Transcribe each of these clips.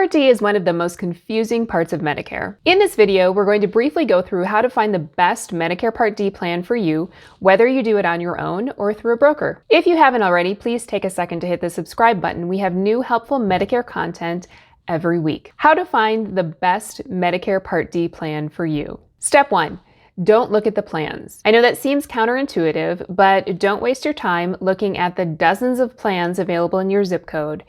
Part D is one of the most confusing parts of Medicare. In this video, we're going to briefly go through how to find the best Medicare Part D plan for you, whether you do it on your own or through a broker. If you haven't already, please take a second to hit the subscribe button. We have new helpful Medicare content every week. How to find the best Medicare Part D plan for you. Step 1. Don't look at the plans. I know that seems counterintuitive, but don't waste your time looking at the dozens of plans available in your zip code.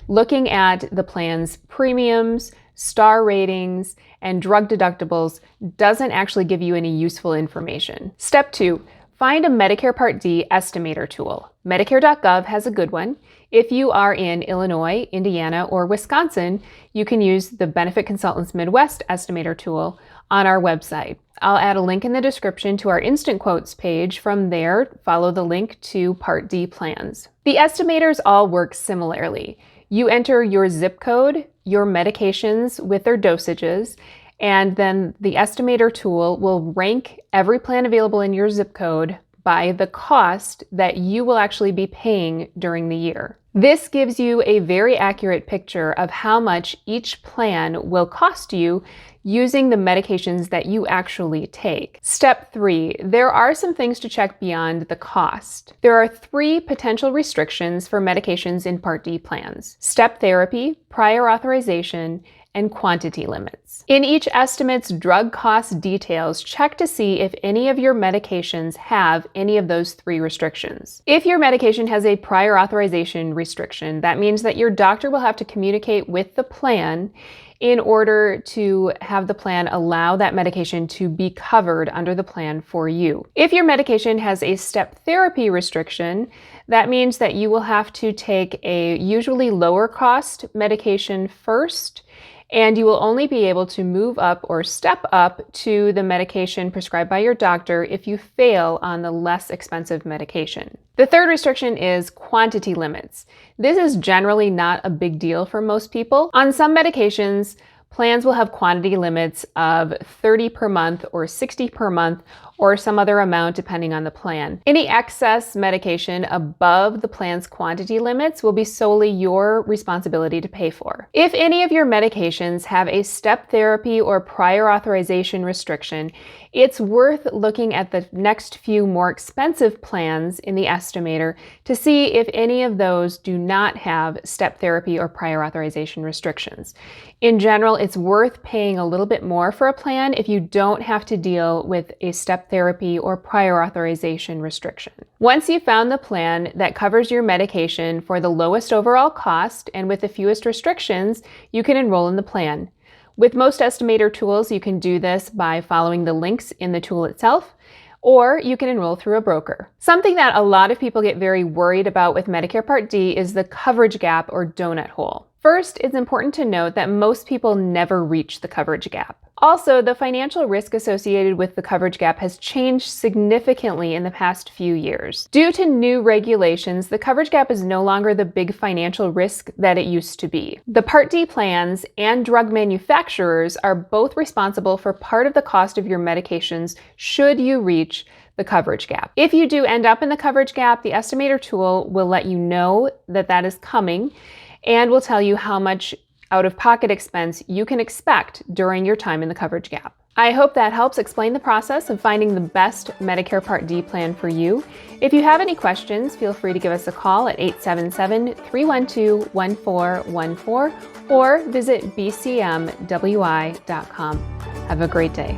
Looking at the plan's premiums, star ratings, and drug deductibles doesn't actually give you any useful information. Step 2, find a Medicare Part D estimator tool. Medicare.gov has a good one. If you are in Illinois, Indiana, or Wisconsin, you can use the Benefit Consultants Midwest estimator tool on our website. I'll add a link in the description to our Instant Quotes page. From there, follow the link to Part D plans. The estimators all work similarly. You enter your zip code, your medications with their dosages, and then the estimator tool will rank every plan available in your zip code by the cost that you will actually be paying during the year. This gives you a very accurate picture of how much each plan will cost you using the medications that you actually take. Step 3, there are some things to check beyond the cost. There are 3 potential restrictions for medications in Part D plans: step therapy, prior authorization, and quantity limits. In each estimate's drug cost details, check to see if any of your medications have any of those 3 restrictions. If your medication has a prior authorization restriction, that means that your doctor will have to communicate with the plan in order to have the plan allow that medication to be covered under the plan for you. If your medication has a step therapy restriction, that means that you will have to take a usually lower cost medication first, and you will only be able to move up or step up to the medication prescribed by your doctor if you fail on the less expensive medication. The third restriction is quantity limits. This is generally not a big deal for most people. On some medications, plans will have quantity limits of 30 per month or 60 per month or some other amount depending on the plan. Any excess medication above the plan's quantity limits will be solely your responsibility to pay for. If any of your medications have a step therapy or prior authorization restriction, it's worth looking at the next few more expensive plans in the estimator to see if any of those do not have step therapy or prior authorization restrictions. In general, it's worth paying a little bit more for a plan if you don't have to deal with a step therapy or prior authorization restriction. Once you've found the plan that covers your medication for the lowest overall cost and with the fewest restrictions, you can enroll in the plan. With most estimator tools, you can do this by following the links in the tool itself, or you can enroll through a broker. Something that a lot of people get very worried about with Medicare Part D is the coverage gap or donut hole. First, it's important to note that most people never reach the coverage gap. Also, the financial risk associated with the coverage gap has changed significantly in the past few years. Due to new regulations, the coverage gap is no longer the big financial risk that it used to be. The Part D plans and drug manufacturers are both responsible for part of the cost of your medications should you reach the coverage gap. If you do end up in the coverage gap, the estimator tool will let you know that that is coming and will tell you how much out-of-pocket expense you can expect during your time in the coverage gap. I hope that helps explain the process of finding the best Medicare Part D plan for you. If you have any questions, feel free to give us a call at 877-312-1414 or visit bcmwi.com. Have a great day.